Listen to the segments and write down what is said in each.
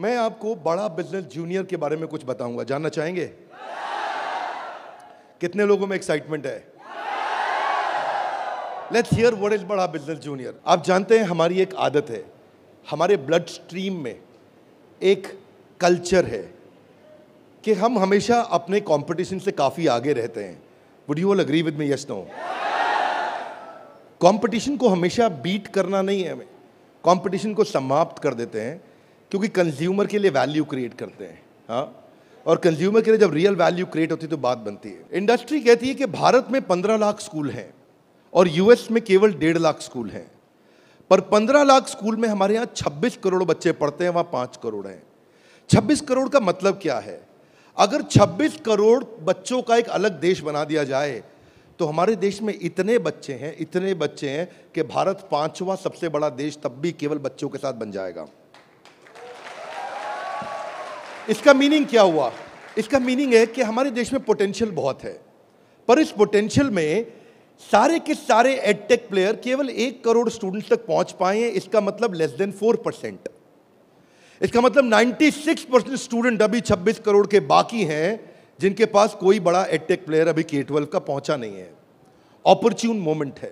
मैं आपको बड़ा बिजनेस जूनियर के बारे में कुछ बताऊंगा, जानना चाहेंगे? कितने लोगों में एक्साइटमेंट है? लेट्स हियर व्हाट इज बड़ा बिजनेस जूनियर। आप जानते हैं हमारी एक आदत है, हमारे ब्लड स्ट्रीम में एक कल्चर है कि हम हमेशा अपने कंपटीशन से काफी आगे रहते हैं। Would you all agree with me? Yes no? Competition को हमेशा बीट करना नहीं है, हमें कंपटीशन को समाप्त कर देते हैं, क्योंकि कंज्यूमर के लिए वैल्यू क्रिएट करते हैं। हाँ, और कंज्यूमर के लिए जब रियल वैल्यू क्रिएट होती है तो बात बनती है। इंडस्ट्री कहती है कि भारत में 15 लाख स्कूल हैं और यूएस में केवल 1.5 लाख स्कूल हैं, पर 15 लाख स्कूल में हमारे यहाँ 26 करोड़ बच्चे पढ़ते हैं, वहाँ 5 करोड़ हैं। 26 करोड़ का मतलब क्या है? अगर 26 करोड़ बच्चों का एक अलग देश बना दिया जाए तो हमारे देश में इतने बच्चे हैं कि भारत 5वां सबसे बड़ा देश तब भी केवल बच्चों के साथ बन जाएगा। इसका मीनिंग क्या हुआ? इसका मीनिंग है कि हमारे देश में पोटेंशियल बहुत है, पर इस पोटेंशियल में सारे के सारे एडटेक प्लेयर केवल 1 करोड़ स्टूडेंट्स तक पहुंच पाए हैं। इसका मतलब लेस देन 4%। इसका मतलब 96% स्टूडेंट अभी 26 करोड़ के बाकी हैं जिनके पास कोई बड़ा एडटेक प्लेयर अभी K-12 का पहुंचा नहीं है। ऑपर्च्यून मोमेंट है,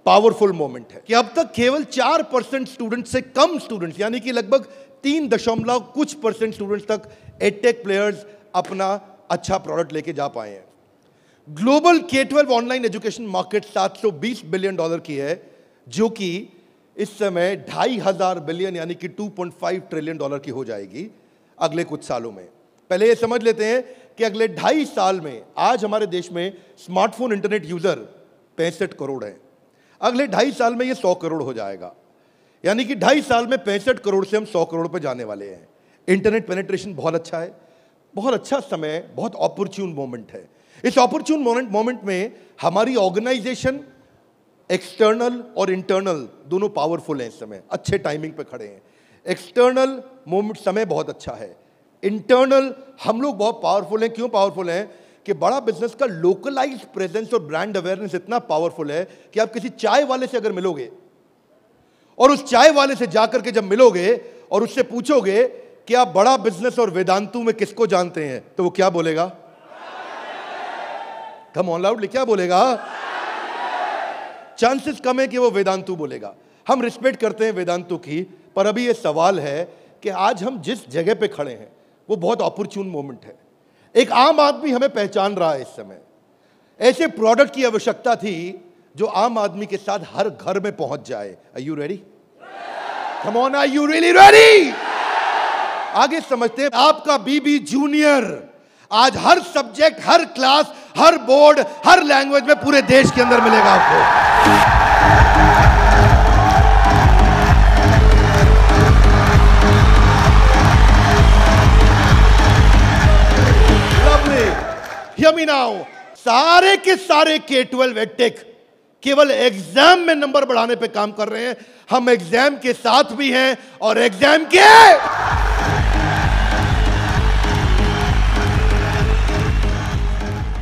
पावरफुल मोमेंट है कि अब तक केवल 4% स्टूडेंट से कम स्टूडेंट्स, यानी कि लगभग 3% स्टूडेंट्स तक एडटेक प्लेयर्स अपना अच्छा प्रोडक्ट लेके जा पाए हैं। Global K-12 online education market $720 billion की है, जो कि इस समय 2500 बिलियन यानी कि $2.5 ट्रिलियन की हो जाएगी अगले कुछ सालों में। पहले ये समझ लेते हैं कि अगले 2.5 साल में आज हमारे देश में स्मार्टफोन इंटरनेट यूजर 65 करोड़ हैं। अगले 2.5 साल में ये 100 करोड़ हो जाएगा, यानी कि 2.5 साल में 65 करोड़ से हम 100 करोड़ पे जाने वाले हैं। इंटरनेट पेनिट्रेशन बहुत अच्छा है, बहुत अच्छा समय, बहुत ऑपर्च्यून मोमेंट है। इस ऑपर्च्यून मोमेंट में हमारी ऑर्गेनाइजेशन एक्सटर्नल और इंटरनल दोनों पावरफुल हैं। इस समय अच्छे टाइमिंग पे खड़े हैं। एक्सटर्नल मोमेंट समय बहुत अच्छा है, इंटरनल हम लोग बहुत पावरफुल हैं। क्यों पावरफुल हैं? कि बड़ा बिजनेस का लोकलाइज्ड प्रेजेंस और ब्रांड अवेयरनेस इतना पावरफुल है कि आप किसी चाय वाले से अगर मिलोगे और उस चाय वाले से जाकर के जब मिलोगे और उससे पूछोगे कि आप बड़ा बिजनेस और वेदांतु में किसको जानते हैं, तो वो क्या बोलेगा? कम ऑन लाउडली, क्या बोलेगा? चांसेस कम है कि वो वेदांतु बोलेगा। हम रिस्पेक्ट करते हैं वेदांतु की, पर अभी ये सवाल है कि आज हम जिस जगह पे खड़े हैं वो बहुत ऑपर्च्यून मोमेंट है। एक आम आदमी हमें पहचान रहा है इस समय। ऐसे प्रोडक्ट की आवश्यकता थी जो आम आदमी के साथ हर घर में पहुंच जाए। Are you ready? Come on, are you really ready? आगे समझते हैं। आपका बीबी जूनियर आज हर सब्जेक्ट, हर क्लास, हर बोर्ड, हर लैंग्वेज में पूरे देश के अंदर मिलेगा आपको। Hear me now, सारे के सारे K-12 एडटेक केवल एग्जाम में नंबर बढ़ाने पे काम कर रहे हैं। हम एग्जाम के साथ भी हैं और एग्जाम के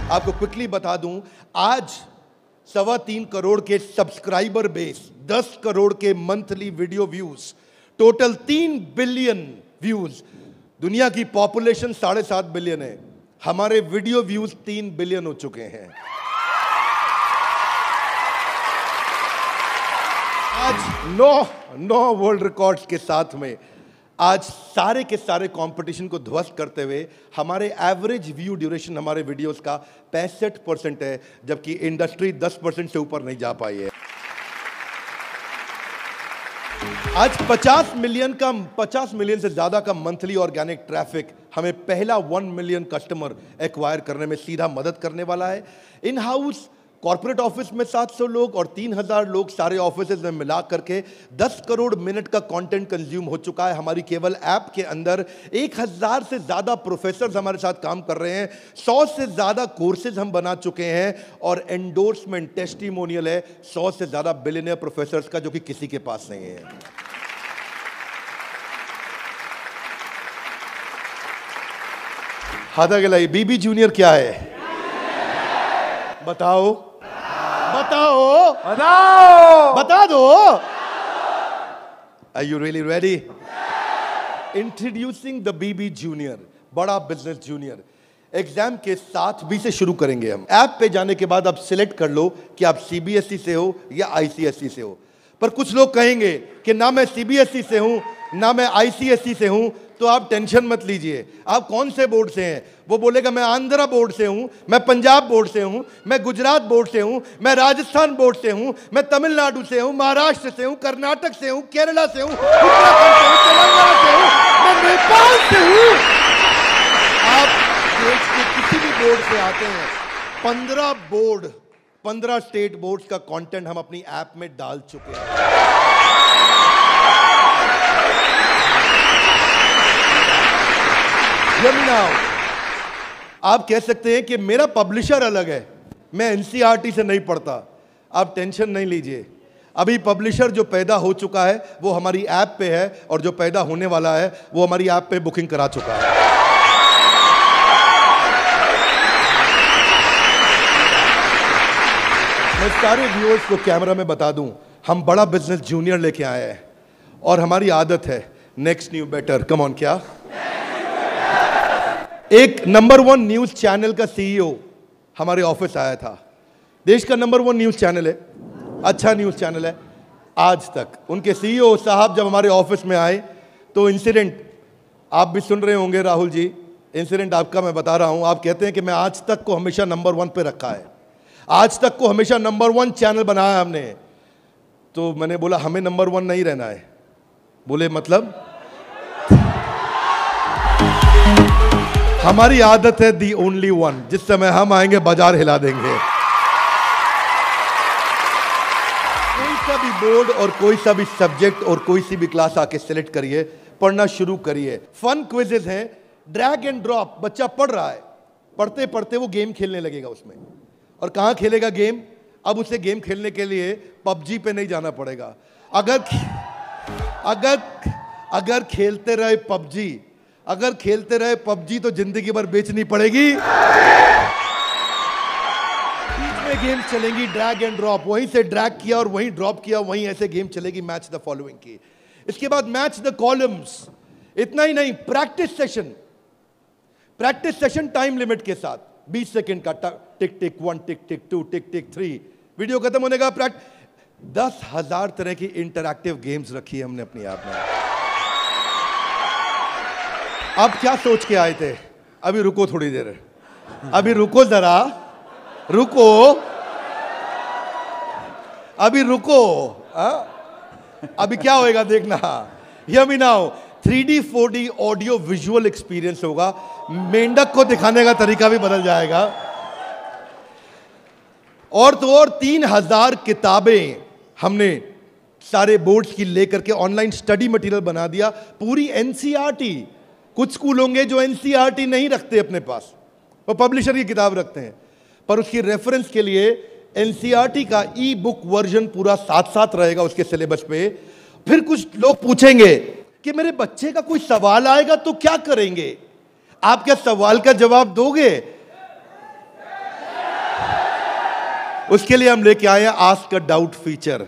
आपको क्विकली बता दूं, आज 3.25 करोड़ के सब्सक्राइबर बेस, 10 करोड़ के monthly video views, total 3 billion views. दुनिया की पॉपुलेशन 7.5 बिलियन है, हमारे वीडियो व्यूज 3 बिलियन हो चुके हैं। आज 9 वर्ल्ड रिकॉर्ड्स के साथ में आज सारे के सारे कंपटीशन को ध्वस्त करते हुए हमारे एवरेज व्यू ड्यूरेशन हमारे वीडियोस का 65% है, जबकि इंडस्ट्री 10% से ऊपर नहीं जा पाई है। आज 50 मिलियन से ज्यादा का मंथली ऑर्गेनिक ट्रैफिक हमें पहला 1 मिलियन कस्टमर एक्वायर करने में सीधा मदद करने वाला है। इन हाउस कॉर्पोरेट ऑफिस में 700 लोग और 3000 लोग सारे ऑफिसेज में मिला करके 10 करोड़ मिनट का कंटेंट कंज्यूम हो चुका है। हमारी केवल ऐप के अंदर 1000 से ज्यादा प्रोफेसर्स हमारे साथ काम कर रहे हैं, 100 से ज्यादा कोर्सेज हम बना चुके हैं और एंडोर्समेंट टेस्टिमोनियल है 100 से ज्यादा बिलियनियर प्रोफेसर्स का, जो कि किसी के पास नहीं है। हाथा गिलाई बीबी जूनियर क्या है? बताओ बताओ बताओ, बता दो। Are you really ready? Introducing the BB junior, बड़ा बिजनेस जूनियर। एग्जाम के 7B से शुरू करेंगे हम। ऐप पे जाने के बाद आप सिलेक्ट कर लो कि आप CBSE से हो या ICSE से हो। पर कुछ लोग कहेंगे कि ना मैं CBSE से हूं ना मैं ICSE से हूं, तो आप टेंशन मत लीजिए। आप कौन से बोर्ड से हैं? वो बोलेगा मैं आंध्रा बोर्ड से हूं, मैं पंजाब बोर्ड से हूं, मैं गुजरात बोर्ड से हूं, मैं राजस्थान बोर्ड से हूं, मैं तमिलनाडु से हूं, महाराष्ट्र से हूं, कर्नाटक से हूं, केरला से हूं, उत्तराखंड से हूं, तेलंगाना से हूं, मैं नेपाल से हूं। आप देश के किसी भी बोर्ड से आते हैं, 15 स्टेट बोर्ड्स का कंटेंट हम अपनी ऐप में डाल चुके हैं। आप कह सकते हैं कि मेरा पब्लिशर अलग है, मैं NCERT से नहीं पढ़ता। आप टेंशन नहीं लीजिए, अभी पब्लिशर जो पैदा हो चुका है वो हमारी ऐप पे है, और जो पैदा होने वाला है वो हमारी ऐप पे बुकिंग करा चुका है। मैं सारे व्यूअर्स को कैमरा में बता दूं, हम बड़ा बिजनेस जूनियर लेके आए हैं, और हमारी आदत है next new better. Come on, क्या एक नंबर 1 न्यूज चैनल का CEO हमारे ऑफिस आया था। देश का नंबर 1 न्यूज चैनल है, अच्छा न्यूज चैनल है। आज तक उनके CEO साहब जब हमारे ऑफिस में आए तो इंसिडेंट आप भी सुन रहे होंगे, राहुल जी, इंसिडेंट आपका मैं बता रहा हूं। आप कहते हैं कि मैं आज तक को हमेशा नंबर 1 पे रखा है, आज तक को हमेशा नंबर 1 चैनल बनाया हमने। तो मैंने बोला हमें नंबर 1 नहीं रहना है। बोले मतलब? हमारी आदत है दी ओनली वन, जिस समय हम आएंगे बाजार हिला देंगे। कोई सा भी बोर्ड और कोई सा भी सब्जेक्ट और कोई सी भी क्लास आके सिलेक्ट करिए, पढ़ना शुरू करिए। फन क्विजेज हैं, ड्रैग एंड ड्रॉप। बच्चा पढ़ रहा है, पढ़ते पढ़ते वो गेम खेलने लगेगा उसमें। और कहां खेलेगा गेम? अब उसे गेम खेलने के लिए PUBG पे नहीं जाना पड़ेगा। अगर खेलते रहे PUBG तो जिंदगी भर बेचनी पड़ेगी। बीच में गेम चलेंगी ड्रैग एंड ड्रॉप, वहीं से ड्रैग किया और वहीं ड्रॉप किया, वहीं ऐसे गेम चलेगी मैच द फॉलोइंग की। इसके बाद मैच द कॉलम्स। इतना ही नहीं, प्रैक्टिस सेशन टाइम लिमिट के साथ 20 सेकंड का, टिक टिक 1, टिक टिक 2, टिक टिक 3, वीडियो खत्म होने का 10,000 तरह की इंटरैक्टिव गेम्स रखी है हमने अपनी ऐप में। आप क्या सोच के आए थे? अभी रुको थोड़ी देर, अभी रुको जरा, अभी रुको। अभी क्या होएगा देखना। Hear me now, 3D 4D audio visual experience होगा। मेंढक को दिखाने का तरीका भी बदल जाएगा। और तो और 3000 किताबें हमने सारे बोर्ड्स की लेकर के ऑनलाइन स्टडी मटेरियल बना दिया, पूरी NCERT। कुछ स्कूल होंगे जो NCERT नहीं रखते अपने पास, वो पब्लिशर की किताब रखते हैं, पर उसकी रेफरेंस के लिए NCERT का ई-बुक वर्जन पूरा साथ साथ रहेगा उसके सिलेबस पे। फिर कुछ लोग पूछेंगे कि मेरे बच्चे का कोई सवाल आएगा तो क्या करेंगे? आप क्या सवाल का जवाब दोगे? उसके लिए हम लेके आए हैं आस्क अ डाउट फीचर।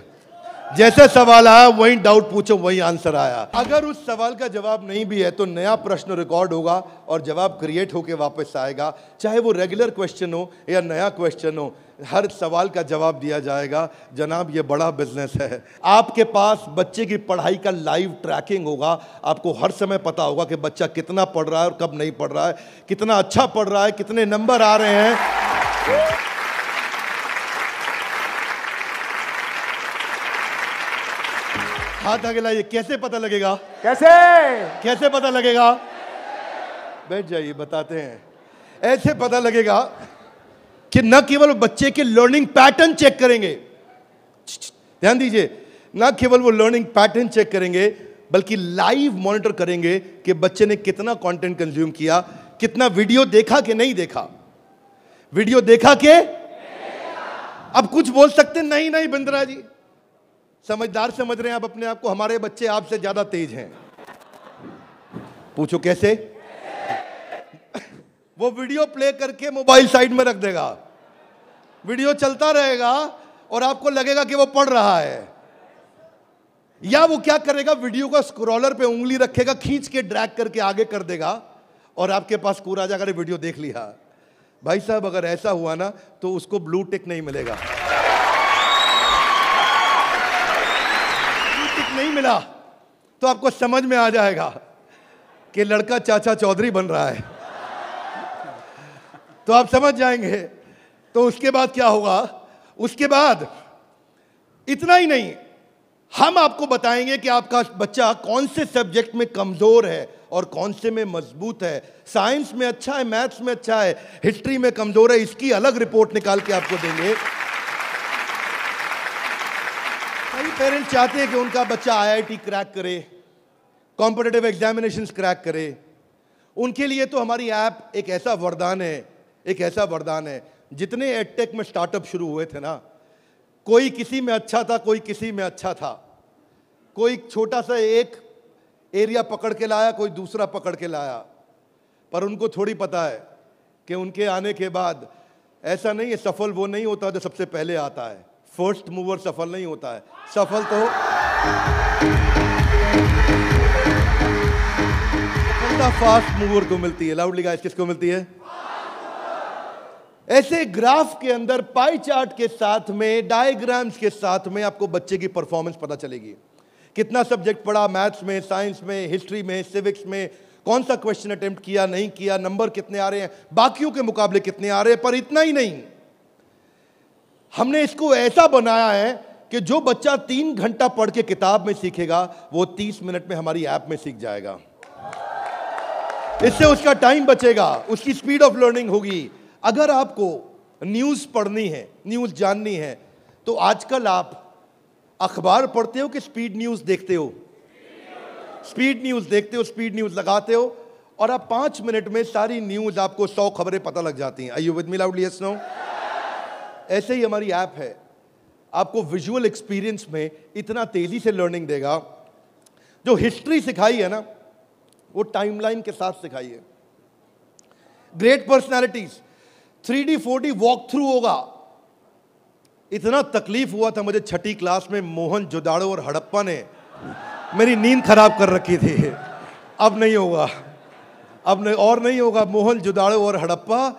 जैसे सवाल आया वही डाउट पूछो, वही आंसर आया। अगर उस सवाल का जवाब नहीं भी है तो नया प्रश्न रिकॉर्ड होगा और जवाब क्रिएट होके वापस आएगा, चाहे वो रेगुलर क्वेश्चन हो या नया क्वेश्चन हो, हर सवाल का जवाब दिया जाएगा। जनाब, ये बड़ा बिजनेस है। आपके पास बच्चे की पढ़ाई का लाइव ट्रैकिंग होगा। आपको हर समय पता होगा कि बच्चा कितना पढ़ रहा है और कब नहीं पढ़ रहा है, कितना अच्छा पढ़ रहा है, कितने नंबर आ रहे हैं। हाथ आगे लाइए। कैसे पता लगेगा? कैसे पता लगेगा? बैठ जाइए, बताते हैं। ऐसे पता लगेगा कि न केवल बच्चे के लर्निंग पैटर्न चेक करेंगे, ध्यान दीजिए, न केवल वो लर्निंग पैटर्न चेक करेंगे बल्कि लाइव मॉनिटर करेंगे कि बच्चे ने कितना कंटेंट कंज्यूम किया, कितना वीडियो देखा कि नहीं देखा, वीडियो देखा के। अब कुछ बोल सकते नहीं बिंद्रा जी, समझदार समझ रहे हैं आप अपने आप को, हमारे बच्चे आपसे ज्यादा तेज हैं। पूछो कैसे? वो वीडियो प्ले करके मोबाइल साइड में रख देगा, वीडियो चलता रहेगा और आपको लगेगा कि वो पढ़ रहा है। या वो क्या करेगा, वीडियो का स्क्रॉलर पे उंगली रखेगा, खींच के ड्रैग करके आगे कर देगा और आपके पास स्कोर आ जाएगा, वीडियो देख लिया। भाई साहब अगर ऐसा हुआ ना तो उसको ब्लू टिक नहीं मिलेगा। ब्लू टिक नहीं मिला तो आपको समझ में आ जाएगा कि लड़का चाचा चौधरी बन रहा है, तो आप समझ जाएंगे। तो उसके बाद क्या होगा, उसके बाद इतना ही नहीं, हम आपको बताएंगे कि आपका बच्चा कौन से सब्जेक्ट में कमजोर है और कौन से में मजबूत है। साइंस में अच्छा है, मैथ्स में अच्छा है, हिस्ट्री में कमजोर है, इसकी अलग रिपोर्ट निकाल के आपको देंगे। कई पेरेंट्स चाहते हैं कि उनका बच्चा आईआईटी क्रैक करे, कॉम्पिटिटिव एग्जामिनेशंस क्रैक करे। उनके लिए तो हमारी ऐप एक ऐसा वरदान है, एक ऐसा वरदान है। जितने एडटेक में स्टार्टअप शुरू हुए थे ना, कोई किसी में अच्छा था, कोई किसी में अच्छा था, कोई छोटा सा एक एरिया पकड़ के लाया, कोई दूसरा पकड़ के लाया, पर उनको थोड़ी पता है कि उनके आने के बाद ऐसा नहीं है, सफल वो नहीं होता जो सबसे पहले आता है। फर्स्ट मूवर सफल नहीं होता है, सफल तो फास्ट मूवर को मिलती है। लाउडली गाइस, किसको मिलती है? ऐसे ग्राफ के अंदर पाई चार्ट के साथ में, डायग्राम्स के साथ में आपको बच्चे की परफॉर्मेंस पता चलेगी। कितना सब्जेक्ट पढ़ा, मैथ्स में, साइंस में, हिस्ट्री में, सिविक्स में, कौन सा क्वेश्चन अटेम्प्ट किया, नहीं किया, नंबर कितने आ रहे हैं, बाकियों के मुकाबले कितने आ रहे हैं। पर इतना ही नहीं, हमने इसको ऐसा बनाया है कि जो बच्चा 3 घंटा पढ़ के किताब में सीखेगा, वो 30 मिनट में हमारी ऐप में सीख जाएगा। इससे उसका टाइम बचेगा, उसकी स्पीड ऑफ लर्निंग होगी। अगर आपको न्यूज़ पढ़नी है, न्यूज़ जाननी है, तो आजकल आप अखबार पढ़ते हो कि स्पीड न्यूज़ देखते हो? स्पीड न्यूज़ देखते हो, स्पीड न्यूज़ लगाते हो और आप 5 मिनट में सारी न्यूज़, आपको 100 खबरें पता लग जाती हैं। Are you with me loudly? Yes, no? ऐसे ही हमारी ऐप है, आपको विजुअल एक्सपीरियंस में इतना तेजी से लर्निंग देगा। जो हिस्ट्री सिखाई है ना, वो टाइमलाइन के साथ सिखाई है। Great personalities 3D 4D walk through होगा। इतना तकलीफ हुआ था मुझे 6ठी क्लास में, मोहन जोदाड़ो और हड़प्पा ने मेरी नींद खराब कर रखी थी। अब नहीं होगा, अब नहीं, और नहीं होगा। मोहन जोदाड़ो और हड़प्पा,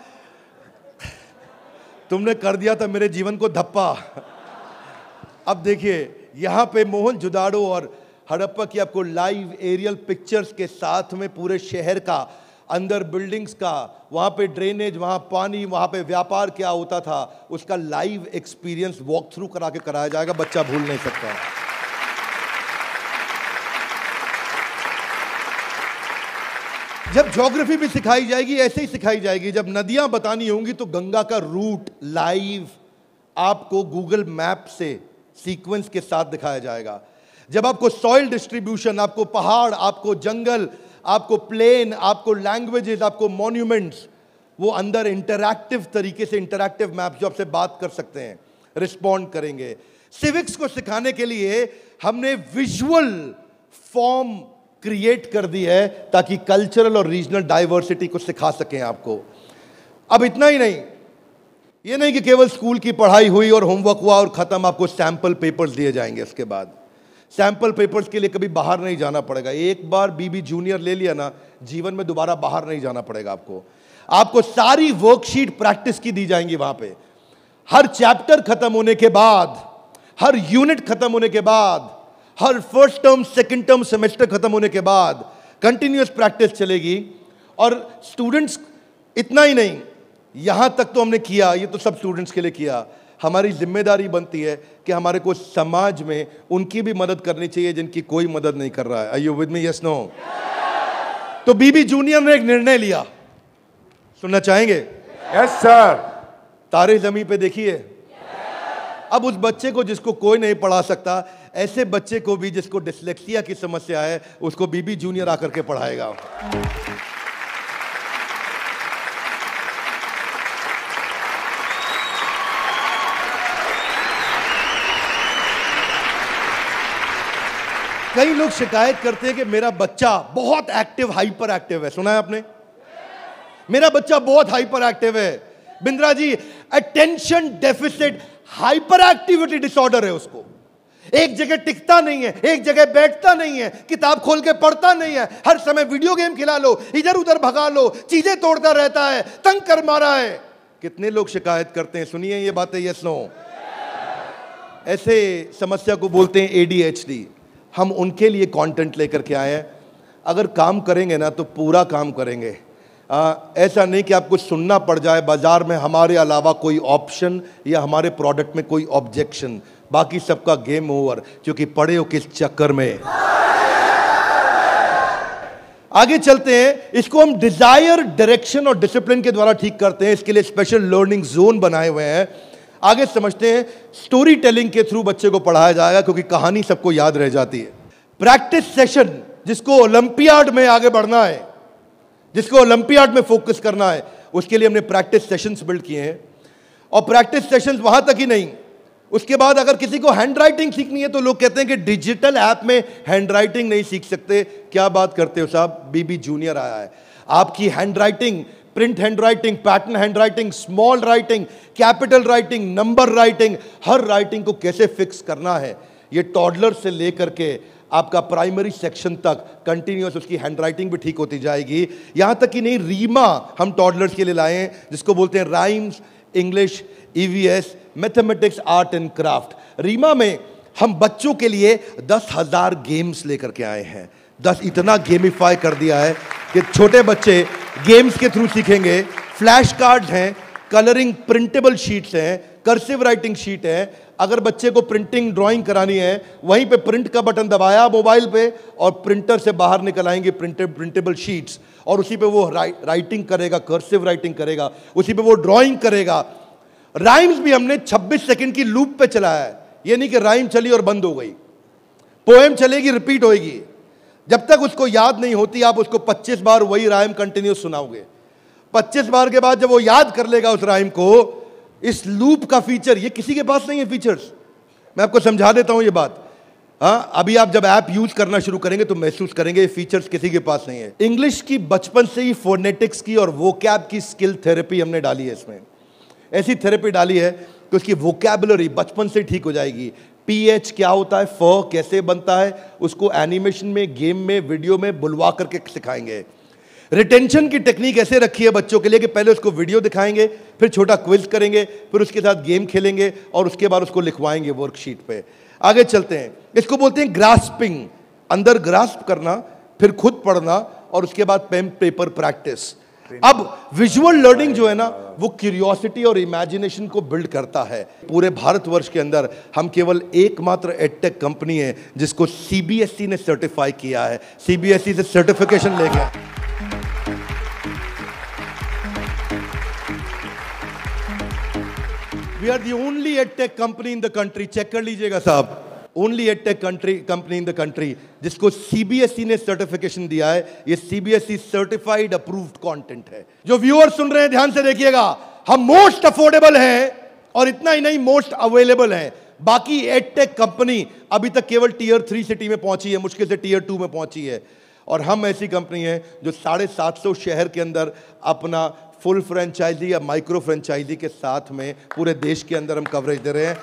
तुमने कर दिया था मेरे जीवन को धप्पा। अब देखिए, यहां पे मोहन जोदाड़ो और हड़प्पा की आपको लाइव एरियल पिक्चर्स के साथ में पूरे शहर का, अंदर बिल्डिंग्स का, वहां पे ड्रेनेज, वहां पानी, वहां पे व्यापार क्या होता था, उसका लाइव एक्सपीरियंस वॉक थ्रू करा के कराया जाएगा। बच्चा भूल नहीं सकता। जब ज्योग्राफी भी सिखाई जाएगी, ऐसे ही सिखाई जाएगी। जब नदियां बतानी होंगी तो गंगा का रूट लाइव आपको गूगल मैप से सीक्वेंस के साथ दिखाया जाएगा। जब आपको सॉइल डिस्ट्रीब्यूशन, आपको पहाड़, आपको जंगल, आपको प्लेन, आपको लैंग्वेजेस, आपको मॉन्यूमेंट्स, वो अंदर इंटरैक्टिव तरीके से, इंटरैक्टिव मैप जो आपसे बात कर सकते हैं, रिस्पॉन्ड करेंगे। सिविक्स को सिखाने के लिए हमने विजुअल फॉर्म क्रिएट कर दी है ताकि कल्चरल और रीजनल डाइवर्सिटी को सिखा सकें आपको। अब इतना ही नहीं, ये नहीं कि केवल स्कूल की पढ़ाई हुई और होमवर्क हुआ और खत्म, आपको सैंपल पेपर्स दिए जाएंगे। इसके बाद सैंपल पेपर्स के लिए कभी बाहर नहीं जाना पड़ेगा। एक बार बीबी जूनियर ले लिया ना, जीवन में दोबारा बाहर नहीं जाना पड़ेगा आपको सारी वर्कशीट प्रैक्टिस की दी जाएंगी वहां पे। हर चैप्टर खत्म होने के बाद, हर यूनिट खत्म होने के बाद, हर first term, second term, semester खत्म होने के बाद कंटिन्यूअस प्रैक्टिस चलेगी। और स्टूडेंट्स, इतना ही नहीं, यहां तक तो हमने किया, ये तो सब स्टूडेंट्स के लिए किया। हमारी जिम्मेदारी बनती है कि हमारे को समाज में उनकी भी मदद करनी चाहिए जिनकी कोई मदद नहीं कर रहा है। Are you with me? Yes, no? तो बीबी जूनियर ने एक निर्णय लिया, सुनना चाहेंगे? Yes sir. तारे जमीन पे देखिए। अब उस बच्चे को जिसको कोई नहीं पढ़ा सकता, ऐसे बच्चे को भी जिसको डिसलेक्सिया की समस्या है, उसको बीबी जूनियर आकर के पढ़ाएगा। कई लोग शिकायत करते हैं कि मेरा बच्चा बहुत एक्टिव, हाइपर एक्टिव है। सुना है आपने? मेरा बच्चा बहुत हाइपर एक्टिव है। Bindra ji, attention deficit hyper activity disorder है उसको। एक जगह टिकता नहीं है, एक जगह बैठता नहीं है, किताब खोल के पढ़ता नहीं है, हर समय वीडियो गेम खिला लो, इधर उधर भगा लो, चीजें तोड़ता रहता है, तंग कर मारा है। कितने लोग शिकायत करते हैं, सुनिए ये बातें, यस नो। ऐसे समस्या को बोलते हैं ADHD। हम उनके लिए कंटेंट लेकर के आए हैं। अगर काम करेंगे ना तो पूरा काम करेंगे। ऐसा नहीं कि आपको सुनना पड़ जाए बाजार में हमारे अलावा कोई ऑप्शन या हमारे प्रोडक्ट में कोई ऑब्जेक्शन, बाकी सबका गेम ओवर, क्योंकि पड़े हो किस चक्कर में। आगे चलते हैं। इसको हम डिजायर, डायरेक्शन और डिसिप्लिन के द्वारा ठीक करते हैं। इसके लिए स्पेशल लर्निंग जोन बनाए हुए हैं। आगे समझते हैं। स्टोरी टेलिंग के थ्रू बच्चे को पढ़ाया जाएगा, क्योंकि कहानी सबको याद रह जाती है। प्रैक्टिस सेशन, जिसको ओलंपियाड में आगे बढ़ना है, जिसको ओलंपियाड में फोकस करना है, उसके लिए हमने प्रैक्टिस सेशंस बिल्ड किए हैं। और प्रैक्टिस सेशंस वहां तक ही नहीं, उसके बाद अगर किसी को हैंड राइटिंग सीखनी है तो लोग कहते हैं कि डिजिटल ऐप में हैंड राइटिंग नहीं सीख सकते। क्या बात करते हो साहब, BB जूनियर आया है। आपकी hand writing, print hand writing, pattern hand writing, small writing, capital writing, number writing, हर राइटिंग को कैसे फिक्स करना है, ये टॉडलर से लेकर के आपका प्राइमरी सेक्शन तक कंटिन्यूअस उसकी हैंडराइटिंग भी ठीक होती जाएगी। यहां तक कि नहीं, रीमा हम टॉडलर्स के लिए लाए हैं, जिसको बोलते हैं rhymes, English, EVS, mathematics, art and craft. रीमा में हम बच्चों के लिए 10,000 गेम्स लेकर के आए हैं। 10 इतना गेमिफाई कर दिया है कि छोटे बच्चे गेम्स के थ्रू सीखेंगे। फ्लैश कार्ड्स हैं, कलरिंग प्रिंटेबल शीट्स हैं, कर्सिव राइटिंग शीट है। अगर बच्चे को प्रिंटिंग ड्राइंग करानी है, वहीं पे प्रिंट का बटन दबाया मोबाइल पे और प्रिंटर से बाहर निकल आएंगे प्रिंटेबल शीट्स, और उसी पे वो राइटिंग करेगा, कर्सिव राइटिंग करेगा, उसी पे वो ड्राइंग करेगा। राइम्स भी हमने 26 सेकंड की लूप पे चलाया है। ये नहीं कि राइम चली और बंद हो गई। पोएम चलेगी, रिपीट होएगी। जब तक उसको याद नहीं होती, आप उसको 25 बार वही राइम कंटिन्यूस सुनाओगे। 25 बार के बाद जब वो याद कर लेगा उस राइम को, इस लूप का फीचर ये किसी के पास नहीं है। फीचर्स मैं आपको समझा देता हूं ये बात। हाँ, अभी आप जब ऐप यूज करना शुरू करेंगे तो महसूस करेंगे ये फीचर्स किसी के पास नहीं है। इंग्लिश की बचपन से ही फोनेटिक्स की और वोकैब की स्किल थेरेपी हमने डाली है। इसमें ऐसी थेरेपी डाली है कि उसकी वोकैबुलरी बचपन से ठीक हो जाएगी। PH क्या होता है, फ कैसे बनता है, उसको एनिमेशन में, गेम में, वीडियो में बुलवा करके सिखाएंगे। रिटेंशन की टेक्निक ऐसे रखी है बच्चों के लिए कि पहले उसको वीडियो दिखाएंगे, फिर छोटा क्विज करेंगे, फिर उसके साथ गेम खेलेंगे और उसके बाद उसको लिखवाएंगे वर्कशीट पे। आगे चलते हैं। इसको बोलते हैं ग्रास्पिंग, अंदर ग्रास्प करना, फिर खुद पढ़ना और उसके बाद पेन पेपर प्रैक्टिस। अब विजुअल लर्निंग जो है ना, वो क्यूरियोसिटी और इमेजिनेशन को बिल्ड करता है। पूरे भारतवर्ष के अंदर हम केवल एकमात्र एडटेक कंपनी है जिसको CBSE ने सर्टिफाई किया है। CBSE से सर्टिफिकेशन ले गया। We are the only edtech company in the country, check कर लीजिएगा साहब, only edtech company in the country जिसको CBSE ने सर्टिफिकेशन दिया है। ये CBSE सर्टिफाइड अप्रूव्ड कंटेंट है। जो व्यूअर सुन रहे हैं ध्यान से देखिएगा, हम मोस्ट अफोर्डेबल हैं और इतना ही नहीं, मोस्ट अवेलेबल हैं। बाकी एडटेक कंपनी अभी तक केवल Tier 3 सिटी में पहुंची है, मुश्किल से Tier 2 में पहुंची है। और हम ऐसी कंपनी है जो 750 शहर के अंदर अपना फुल फ्रेंचाइजी या माइक्रो फ्रेंचाइजी के साथ में पूरे देश के अंदर हम कवरेज दे रहे हैं।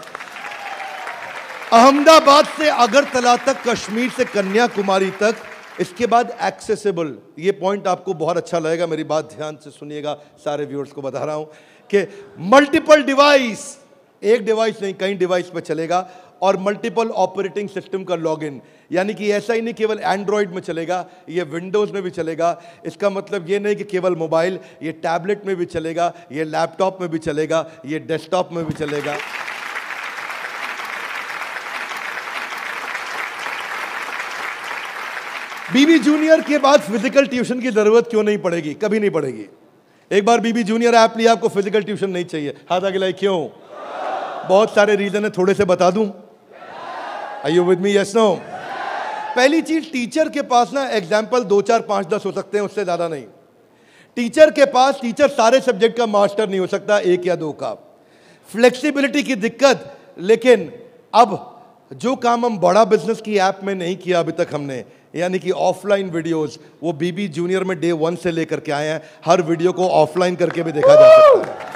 अहमदाबाद से अगरतला तक, कश्मीर से कन्याकुमारी तक, इसके बाद एक्सेसिबल। ये पॉइंट आपको बहुत अच्छा लगेगा, मेरी बात ध्यान से सुनिएगा, सारे व्यूअर्स को बता रहा हूं कि मल्टीपल डिवाइस, एक डिवाइस नहीं कई डिवाइस पे चलेगा, और मल्टीपल ऑपरेटिंग सिस्टम का लॉगिन। यानी कि ऐसा ही नहीं केवल एंड्रॉइड में चलेगा, ये विंडोज में भी चलेगा। इसका मतलब ये नहीं कि केवल मोबाइल, ये टैबलेट में भी चलेगा, ये लैपटॉप में भी चलेगा, ये डेस्कटॉप में भी चलेगा। BB जूनियर के बाद फिजिकल ट्यूशन की जरूरत क्यों नहीं पड़ेगी? कभी नहीं पड़ेगी। एक बार BB जूनियर ऐप लिया, आपको फिजिकल ट्यूशन नहीं चाहिए। हाथ आगे लाइए, क्यों? बहुत सारे रीजन है, थोड़े से बता दूं। Are you with me? Yes, no? पहली चीज, टीचर के पास ना एग्जाम्पल 2, 4, 5, 10 हो सकते हैं, उससे ज्यादा नहीं। टीचर के पास, टीचर सारे सब्जेक्ट का मास्टर नहीं हो सकता, 1 या 2 का। फ्लेक्सिबिलिटी की दिक्कत। लेकिन अब जो काम हम बड़ा बिजनेस की ऐप में नहीं किया अभी तक हमने, यानी कि ऑफलाइन वीडियोस, वो BB जूनियर में Day 1 से लेकर के आए हैं। हर वीडियो को ऑफलाइन करके भी देखा जा सकता है।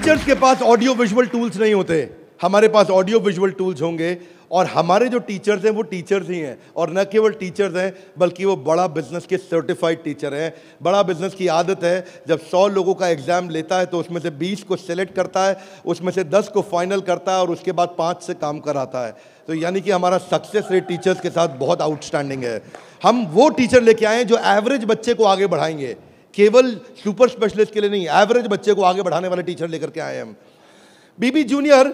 टीचर्स के पास ऑडियो विजुअल टूल्स नहीं होते, हमारे पास ऑडियो विजुअल टूल्स होंगे। और हमारे जो टीचर्स हैं वो टीचर्स ही हैं, और न केवल टीचर्स हैं बल्कि वो बड़ा बिजनेस के सर्टिफाइड टीचर हैं। बड़ा बिजनेस की आदत है जब 100 लोगों का एग्जाम लेता है तो उसमें से 20 को सेलेक्ट करता है, उसमें से 10 को फाइनल करता है और उसके बाद 5 से काम कराता है। तो यानी कि हमारा सक्सेस रेट टीचर्स के साथ बहुत आउटस्टैंडिंग है। हम वो टीचर लेके आए हैं जो एवरेज बच्चे को आगे बढ़ाएंगे, केवल सुपर स्पेशलिस्ट के लिए नहीं, एवरेज बच्चे को आगे बढ़ाने वाले टीचर लेकर के आए हैं हम। बीबी जूनियर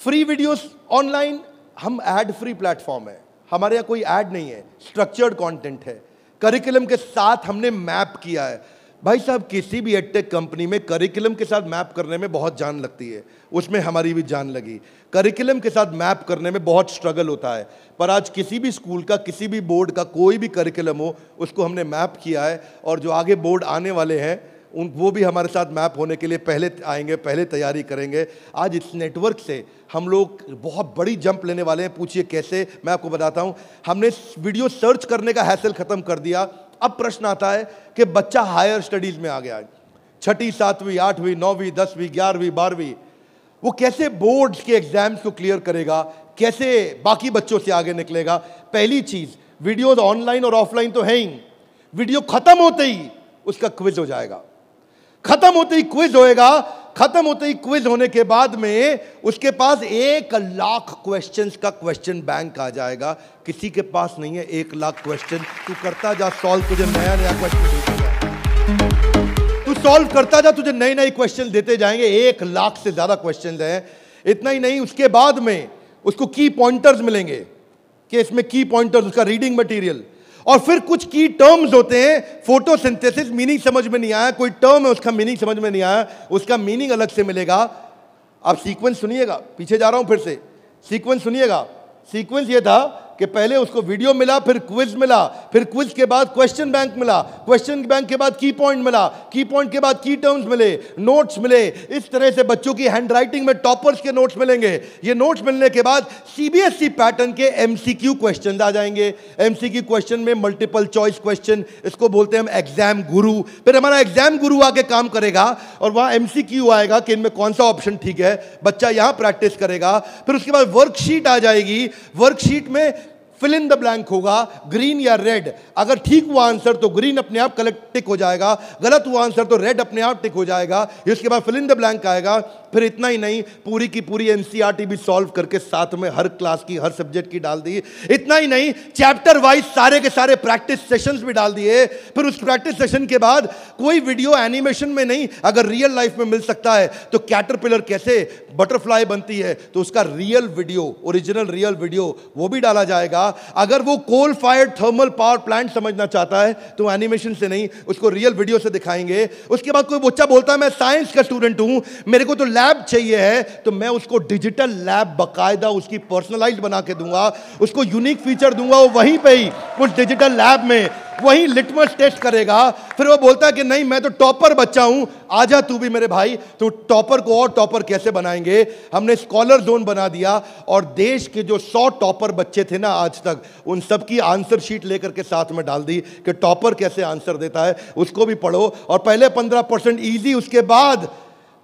फ्री वीडियोस ऑनलाइन, हम ऐड फ्री प्लेटफॉर्म है, हमारे यहाँ कोई ऐड नहीं है, स्ट्रक्चर्ड कंटेंट है, करिकुलम के साथ हमने मैप किया है। भाई साहब, किसी भी एडटेक कंपनी में करिकुलम के साथ मैप करने में बहुत जान लगती है, उसमें हमारी भी जान लगी। करिकुलम के साथ मैप करने में बहुत स्ट्रगल होता है, पर आज किसी भी स्कूल का, किसी भी बोर्ड का कोई भी करिकुलम हो, उसको हमने मैप किया है। और जो आगे बोर्ड आने वाले हैं वो भी हमारे साथ मैप होने के लिए पहले आएंगे, पहले तैयारी करेंगे। आज इस नेटवर्क से हम लोग बहुत बड़ी जंप लेने वाले हैं। पूछिए कैसे, मैं आपको बताता हूं। हमने वीडियो सर्च करने का हैसल खत्म कर दिया। अब प्रश्न आता है कि बच्चा हायर स्टडीज में आ गया है, 6ठी 7वीं 8वीं 9वीं 10वीं 11वीं 12वीं, वो कैसे बोर्ड्स के एग्जाम्स को क्लियर करेगा, कैसे बाकी बच्चों से आगे निकलेगा। पहली चीज, वीडियो ऑनलाइन और ऑफलाइन तो है ही, वीडियो खत्म होते ही उसका क्विज हो जाएगा, खत्म होते ही क्विज होएगा। खत्म होते ही क्विज होने के बाद में उसके पास 1 लाख क्वेश्चंस का क्वेश्चन बैंक आ जाएगा। किसी के पास नहीं है 1 लाख क्वेश्चन। तू करता जा सॉल्व, तुझे नया नया क्वेश्चन देते जाएंगे, तू सॉल्व करता जा, तुझे नए नए क्वेश्चन देते जाएंगे। 1 लाख से ज्यादा क्वेश्चन हैं। इतना ही नहीं, उसके बाद में उसको की पॉइंटर्स मिलेंगे कि इसमें की पॉइंटर्स, उसका रीडिंग मटेरियल, और फिर कुछ की टर्म्स होते हैं। फोटोसिंथेसिस मीनिंग समझ में नहीं आया, कोई टर्म है उसका मीनिंग समझ में नहीं आया, उसका मीनिंग अलग से मिलेगा। आप सीक्वेंस सुनिएगा, पीछे जा रहा हूं फिर से, सीक्वेंस सुनिएगा। सीक्वेंस ये था कि पहले उसको वीडियो मिला, फिर क्विज मिला, फिर क्विज के बाद क्वेश्चन बैंक मिला, क्वेश्चन बैंक के बाद की पॉइंट मिला, की पॉइंट के बाद की टर्म्स मिले, नोट्स मिले। इस तरह से बच्चों की हैंडराइटिंग में टॉपर्स के नोट्स मिलेंगे। ये नोट्स मिलने के बाद सीबीएसई पैटर्न के एमसीक्यू क्वेश्चन आ जाएंगे। एमसीक्यू क्वेश्चन में मल्टीपल चॉइस क्वेश्चन, इसको बोलते हैं हम एग्जाम गुरु। फिर हमारा एग्जाम गुरु आके काम करेगा और वहां एमसीक्यू आएगा कि इनमें कौन सा ऑप्शन ठीक है, बच्चा यहां प्रैक्टिस करेगा। फिर उसके बाद वर्कशीट आ जाएगी, वर्कशीट में फिल इन द ब्लैंक होगा, ग्रीन या रेड। अगर ठीक हुआ आंसर तो ग्रीन अपने आप कलेक्ट टिक हो जाएगा, गलत हुआ आंसर तो रेड अपने आप टिक हो जाएगा। इसके बाद फिल इन द ब्लैंक आएगा। फिर इतना ही नहीं, पूरी की पूरी एनसीईआरटी भी सॉल्व करके साथ में हर क्लास की, हर सब्जेक्ट की डाल दी। इतना ही नहीं, चैप्टर वाइज सारे के सारे प्रैक्टिस सेशंस भी डाल दिए। फिर उस प्रैक्टिस सेशन के बाद कोई वीडियो एनिमेशन में नहीं, अगर रियल लाइफ में मिल सकता है तो कैटरपिलर कैसे बटरफ्लाई बनती है तो उसका real video, original real video वो भी डाला जाएगा। अगर वो coal fired thermal power plant समझना चाहता है तो एनिमेशन से नहीं, उसको रियल वीडियो से दिखाएंगे। उसके बाद कोई बच्चा बोलता है मैं साइंस का स्टूडेंट हूं, मेरे को तो लैब चाहिए है, तो मैं उसको डिजिटल लैब बकायदा उसकी पर्सनलाइज्ड बना के दूंगा, उसको यूनिक फीचर दूंगा। वो वहीं पे ही उस डिजिटल लैब में वही लिटमस टेस्ट करेगा। फिर वो बोलता है कि नहीं मैं तो टॉपर बच्चा हूं, आजा तू भी मेरे भाई। तो टॉपर को और टॉपर कैसे बनाएंगे, हमने स्कॉलर जोन बना दिया और देश के जो 100 टॉपर बच्चे थे ना आज तक, उन सब की आंसर शीट लेकर के साथ में डाल दी कि टॉपर कैसे आंसर देता है, उसको भी पढ़ो। और पहले 15% इजी, उसके बाद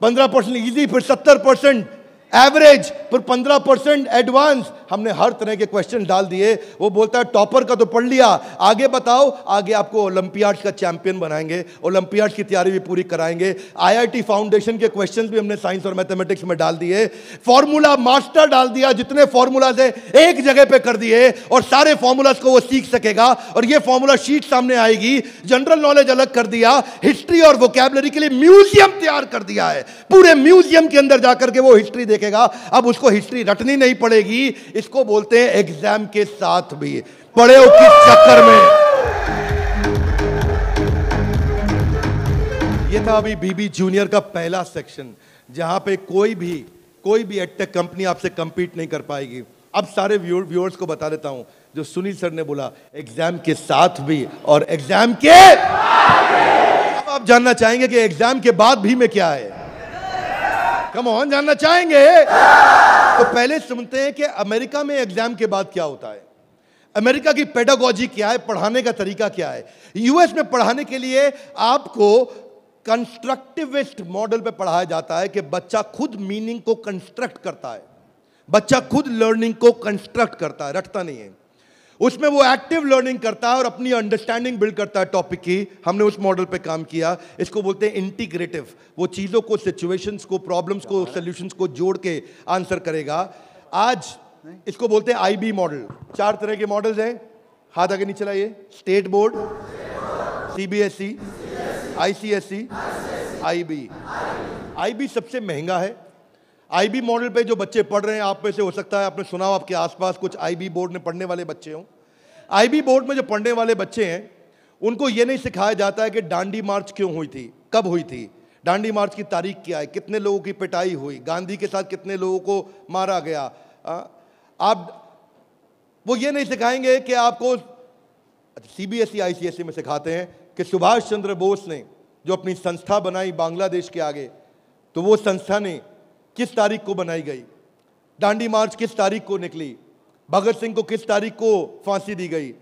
15% इजी, फिर 70% एवरेज, फिर 15% एडवांस। हमने हर तरह के क्वेश्चन डाल दिए। वो बोलता है टॉपर का तो पढ़ लिया, आगे बताओ। आगे आपको ओलंपियाड्स का चैंपियन बनाएंगे, ओलंपियाड्स की तैयारी भी पूरी कराएंगे। आईआईटी फाउंडेशन के क्वेश्चंस भी हमने साइंस और मैथमेटिक्स में डाल दिए। फॉर्मूला मास्टर डाल दिया, जितने फॉर्मूलाज है एक जगह पे कर दिए और सारे फॉर्मूलाज को वो सीख सकेगा। और ये फॉर्मूला शीट सामने आएगी। जनरल नॉलेज अलग कर दिया, हिस्ट्री और वोकैबुलरी के लिए म्यूजियम तैयार कर दिया है। पूरे म्यूजियम के अंदर जाकर के वो हिस्ट्री देखेगा। अब उसको हिस्ट्री रटनी नहीं पड़ेगी। इसको बोलते हैं एग्जाम के साथ भी पढ़े हो किस चक्कर में। ये था अभी बीबी जूनियर का पहला सेक्शन, जहां पे कोई भी एडटेक कंपनी आपसे कंपीट नहीं कर पाएगी। अब सारे व्यूअर्स को बता देता हूं जो सुनील सर ने बोला, एग्जाम के साथ भी और एग्जाम के। अब आप जानना चाहेंगे कि एग्जाम के बाद भी में क्या है। कम ऑन, जानना चाहेंगे तो पहले सुनते हैं कि अमेरिका में एग्जाम के बाद क्या होता है, अमेरिका की पेडागोजी क्या है, पढ़ाने का तरीका क्या है। यूएस में पढ़ाने के लिए आपको कंस्ट्रक्टिविस्ट मॉडल पे पढ़ाया जाता है कि बच्चा खुद मीनिंग को कंस्ट्रक्ट करता है, बच्चा खुद लर्निंग को कंस्ट्रक्ट करता है, रटता नहीं है। उसमें वो एक्टिव लर्निंग करता है और अपनी अंडरस्टैंडिंग बिल्ड करता है टॉपिक की। हमने उस मॉडल पे काम किया। इसको बोलते हैं इंटीग्रेटिव। वो चीज़ों को, सिचुएशंस को, प्रॉब्लम्स को, सॉल्यूशंस को जोड़ के आंसर करेगा। आज इसको बोलते हैं आईबी मॉडल। 4 तरह के मॉडल्स हैं, हाथ आगे नीचे लाइए। State board, CBSE, ICSE, IB. IB सबसे महंगा है। आईबी मॉडल पे जो बच्चे पढ़ रहे हैं, आप में से हो सकता है आपने सुना हो, आपके आसपास कुछ आईबी बोर्ड में पढ़ने वाले बच्चे हों। आईबी बोर्ड में जो पढ़ने वाले बच्चे हैं, उनको ये नहीं सिखाया जाता है कि डांडी मार्च क्यों हुई थी, कब हुई थी, डांडी मार्च की तारीख क्या है, कितने लोगों की पिटाई हुई, गांधी के साथ कितने लोगों को मारा गया। आप वो ये नहीं सिखाएंगे कि आपको, सीबीएसई आईसीएसई में सिखाते हैं कि सुभाष चंद्र बोस ने जो अपनी संस्था बनाई बांग्लादेश के आगे, तो वो संस्था ने किस तारीख को बनाई गई, डांडी मार्च किस तारीख को निकली, भगत सिंह को किस तारीख को फांसी दी गई।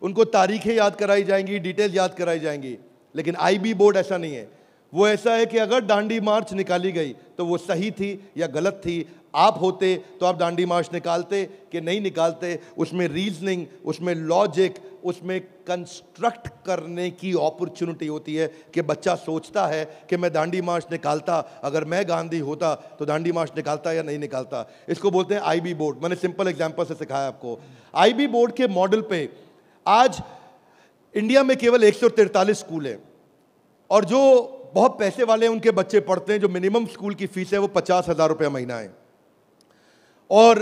उनको तारीखें याद कराई जाएंगी, डिटेल याद कराई जाएंगी। लेकिन आईबी बोर्ड ऐसा नहीं है। वो ऐसा है कि अगर डांडी मार्च निकाली गई तो वो सही थी या गलत थी। आप होते तो आप डांडी मार्च निकालते कि नहीं निकालते। उसमें रीजनिंग, उसमें लॉजिक, उसमें कंस्ट्रक्ट करने की अपॉर्चुनिटी होती है कि बच्चा सोचता है कि मैं डांडी मार्च निकालता, अगर मैं गांधी होता तो डांडी मार्च निकालता या नहीं निकालता। इसको बोलते हैं आईबी बोर्ड। मैंने सिंपल एग्जांपल से सिखाया आपको। आईबी बोर्ड के मॉडल पे आज इंडिया में केवल 143 स्कूल हैं, और जो बहुत पैसे वाले हैं उनके बच्चे पढ़ते हैं। जो मिनिमम स्कूल की फीस है वो 50,000 रुपये महीना है, और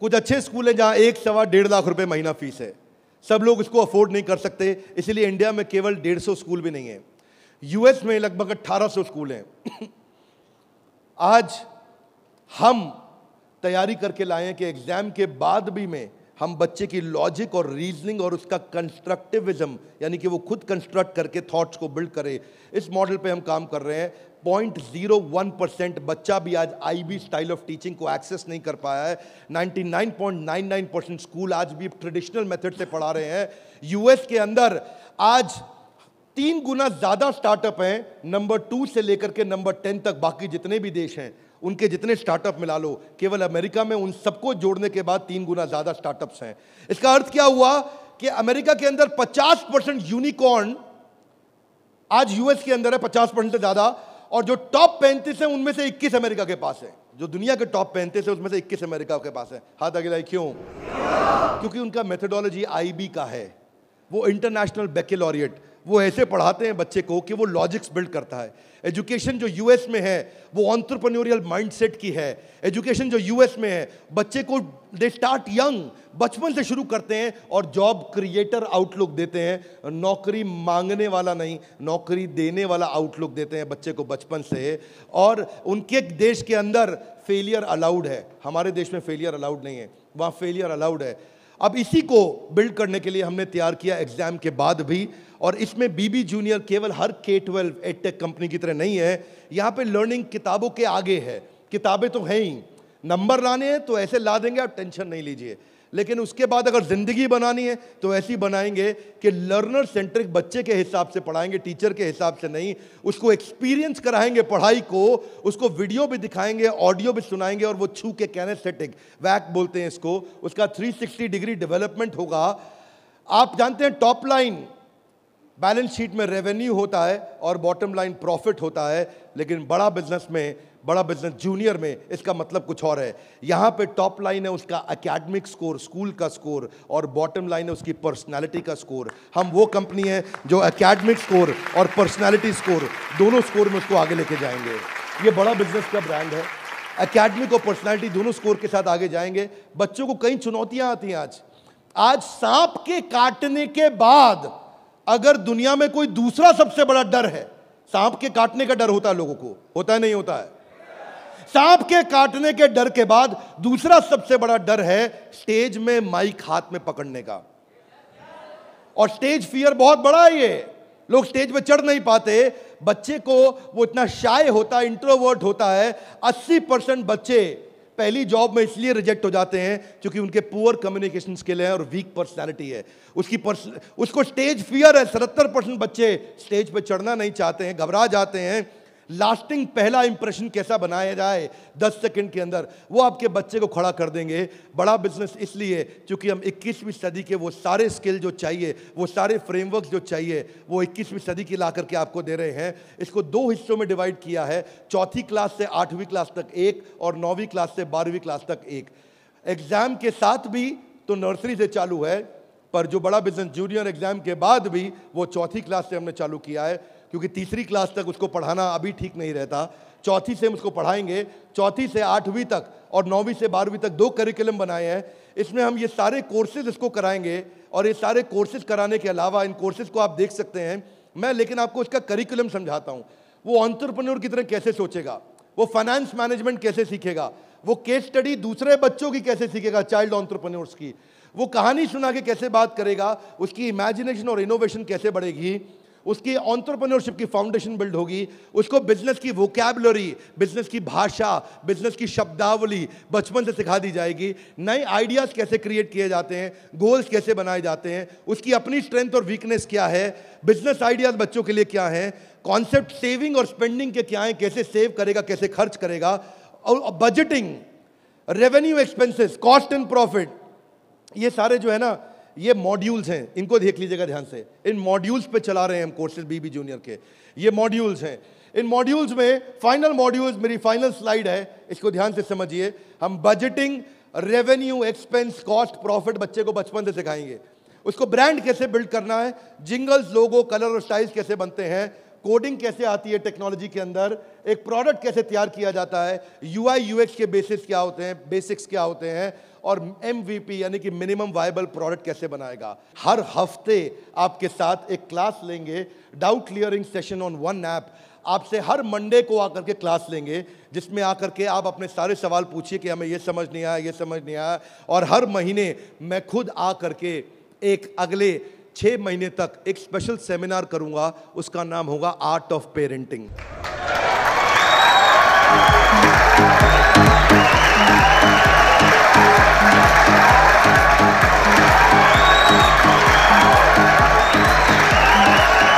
कुछ अच्छे स्कूल हैं जहां 1, सवा 1.5 लाख रुपए महीना फीस है। सब लोग इसको अफोर्ड नहीं कर सकते, इसलिए इंडिया में केवल 150 स्कूल भी नहीं है। यूएस में लगभग 1800 स्कूल हैं। आज हम तैयारी करके लाए हैं कि एग्जाम के बाद भी में हम बच्चे की लॉजिक और रीजनिंग और उसका कंस्ट्रक्टिविज्म, यानी कि वो खुद कंस्ट्रक्ट करके थॉट्स को बिल्ड करे, इस मॉडल पे हम काम कर रहे हैं। 0.01% बच्चा भी आज आईबी स्टाइल ऑफ टीचिंग को एक्सेस नहीं कर पाया है। 99.99% स्कूल आज भी ट्रेडिशनल मेथड से पढ़ा रहे हैं। यूएस के अंदर आज 3 गुना ज्यादा स्टार्टअप हैं, नंबर 2 से लेकर के नंबर 10 तक। बाकी जितने भी देश हैं उनके जितने स्टार्टअप मिला लो, केवल अमेरिका में उन सबको जोड़ने के बाद 3 गुना ज्यादा स्टार्टअप्स हैं। इसका अर्थ क्या हुआ कि अमेरिका के अंदर 50% यूनिकॉर्न आज यूएस के अंदर है, 50% से ज्यादा। और जो टॉप 35 है उनमें से 21 अमेरिका के पास है। जो दुनिया के टॉप 35 है उसमें से 21 अमेरिका के पास है। हाथ आगे लाइए। क्यों? क्योंकि उनका मेथोडोलॉजी आईबी का है। वो इंटरनेशनल बैकलॉरिएट, वो ऐसे पढ़ाते हैं बच्चे को कि वो लॉजिक्स बिल्ड करता है। एजुकेशन जो यूएस में है वो एंटरप्रेन्योरियल माइंडसेट की है। एजुकेशन जो यूएस में है, बच्चे को दे स्टार्ट यंग, बचपन से शुरू करते हैं और जॉब क्रिएटर आउटलुक देते हैं। नौकरी मांगने वाला नहीं, नौकरी देने वाला आउटलुक देते हैं बच्चे को बचपन से। और उनके देश के अंदर फेलियर अलाउड है, हमारे देश में फेलियर अलाउड नहीं है, वहाँ फेलियर अलाउड है। अब इसी को बिल्ड करने के लिए हमने तैयार किया एग्जाम के बाद भी। और इसमें बीबी जूनियर केवल हर K-12 एडटेक कंपनी की तरह नहीं है। यहाँ पे लर्निंग किताबों के आगे है। किताबें तो हैं ही, नंबर लाने हैं तो ऐसे ला देंगे, आप टेंशन नहीं लीजिए। लेकिन उसके बाद अगर जिंदगी बनानी है तो ऐसी बनाएंगे कि लर्नर सेंट्रिक, बच्चे के हिसाब से पढ़ाएंगे, टीचर के हिसाब से नहीं। उसको एक्सपीरियंस कराएंगे पढ़ाई को, उसको वीडियो भी दिखाएंगे, ऑडियो भी सुनाएंगे, और वो छू के कैनेस्थेटिक, वैक बोलते हैं इसको, उसका 360 डिग्री डेवलपमेंट होगा। आप जानते हैं टॉप लाइन बैलेंस शीट में रेवेन्यू होता है और बॉटम लाइन प्रॉफिट होता है, लेकिन बड़ा बिजनेस में, बड़ा बिजनेस जूनियर में इसका मतलब कुछ और है। यहाँ पे टॉप लाइन है उसका एकेडमिक स्कोर, स्कूल का स्कोर, और बॉटम लाइन है उसकी पर्सनालिटी का स्कोर। हम वो कंपनी है जो एकेडमिक स्कोर और पर्सनालिटी स्कोर, दोनों स्कोर में उसको आगे लेके जाएंगे। ये बड़ा बिजनेस का ब्रांड है। एकेडमिक और पर्सनालिटी दोनों स्कोर के साथ आगे जाएंगे। बच्चों को कई चुनौतियां आती हैं आज सांप के काटने के बाद अगर दुनिया में कोई दूसरा सबसे बड़ा डर है, सांप के काटने का डर होता है लोगों को, होता है नहीं होता है? सांप के काटने के डर के बाद दूसरा सबसे बड़ा डर है स्टेज में माइक हाथ में पकड़ने का। और स्टेज फियर बहुत बड़ा है। ये लोग स्टेज पे चढ़ नहीं पाते। बच्चे को वो इतना शाय होता है, इंट्रोवर्ट होता है। 80% बच्चे पहली जॉब में इसलिए रिजेक्ट हो जाते हैं क्योंकि उनके पुअर कम्युनिकेशन स्किल है और वीक पर्सनालिटी है। उसको स्टेज फियर है। 77% बच्चे स्टेज पे चढ़ना नहीं चाहते हैं, घबरा जाते हैं। लास्टिंग पहला इंप्रेशन कैसा बनाया जाए 10 सेकंड के अंदर, वो आपके बच्चे को खड़ा कर देंगे। बड़ा बिजनेस इसलिए क्योंकि हम 21वीं सदी के वो सारे स्किल जो चाहिए, वो सारे फ्रेमवर्क जो चाहिए, वो 21वीं सदी की ला करके आपको दे रहे हैं। इसको 2 हिस्सों में डिवाइड किया है, 4th क्लास से 8वीं क्लास तक एक और 9वीं क्लास से 12वीं क्लास तक एक। एग्जाम के साथ भी तो नर्सरी से चालू है, पर जो बड़ा बिजनेस जूनियर एग्जाम के बाद भी वो 4th क्लास से हमने चालू किया है, क्योंकि 3री क्लास तक उसको पढ़ाना अभी ठीक नहीं रहता। 4थी से हम उसको पढ़ाएंगे, 4थी से 8वीं तक और 9वीं से 12वीं तक 2 करिकुलम बनाए हैं। इसमें हम ये सारे कोर्सेज इसको कराएंगे और ये सारे कोर्सेज कराने के अलावा इन कोर्सेज को आप देख सकते हैं मैं, लेकिन आपको इसका करिकुलम समझाता हूँ। वो एंटरप्रेन्योर की तरह कैसे सोचेगा, वो फाइनेंस मैनेजमेंट कैसे सीखेगा, वो केस स्टडी दूसरे बच्चों की कैसे सीखेगा, चाइल्ड एंटरप्रेन्योर्स की, वो कहानी सुना के कैसे बात करेगा, उसकी इमेजिनेशन और इनोवेशन कैसे बढ़ेगी, उसकी एंटरप्रेन्योरशिप की फाउंडेशन बिल्ड होगी, उसको बिजनेस की वोकैबुलरी, बिजनेस की भाषा, बिजनेस की शब्दावली बचपन से सिखा दी जाएगी। नए आइडियाज कैसे क्रिएट किए जाते हैं, गोल्स कैसे बनाए जाते हैं, उसकी अपनी स्ट्रेंथ और वीकनेस क्या है, बिजनेस आइडियाज बच्चों के लिए क्या है, कॉन्सेप्ट सेविंग और स्पेंडिंग के क्या है, कैसे सेव करेगा, कैसे खर्च करेगा, और budgeting, revenue expenses, cost and profit, ये सारे जो है ना ये मॉड्यूल्स हैं, इनको देख लीजिएगा ध्यान से। इन मॉड्यूल्स पे चला रहे हैं हम कोर्सेज बीबी जूनियर के, ये मॉड्यूल्स हैं। इन मॉड्यूल्स में फाइनल मॉड्यूल्स, मेरी फाइनल स्लाइड है, इसको ध्यान से समझिए। हम budgeting, revenue, expense, cost, profit बच्चे को बचपन से सिखाएंगे। उसको ब्रांड कैसे बिल्ड करना है, जिंगल्स, लोगो, कलर और स्टाइल्स कैसे बनते हैं, कोडिंग कैसे आती है टेक्नोलॉजी के अंदर, एक प्रोडक्ट कैसे तैयार किया जाता है, यूआई यूएक्स के बेसिक्स क्या होते हैं, और MVP यानी कि मिनिमम वायबल प्रोडक्ट कैसे बनाएगा। हर हफ्ते आपके साथ एक क्लास लेंगे, doubt clearing session on one app. आपसे हर मंडे को आकर के क्लास लेंगे, जिसमें आकर के आप अपने सारे सवाल पूछिए कि हमें ये समझ नहीं आया, ये समझ नहीं आया। और हर महीने मैं खुद आकर के एक अगले 6 महीने तक एक स्पेशल सेमिनार करूंगा, उसका नाम होगा आर्ट ऑफ पेरेंटिंग।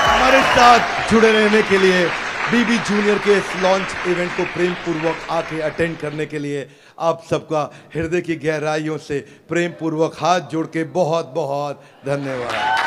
हमारे साथ जुड़े रहने के लिए, बीबी जूनियर के इस लॉन्च इवेंट को प्रेम पूर्वक आके अटेंड करने के लिए आप सबका हृदय की गहराइयों से प्रेम पूर्वक हाथ जोड़ के बहुत बहुत धन्यवाद।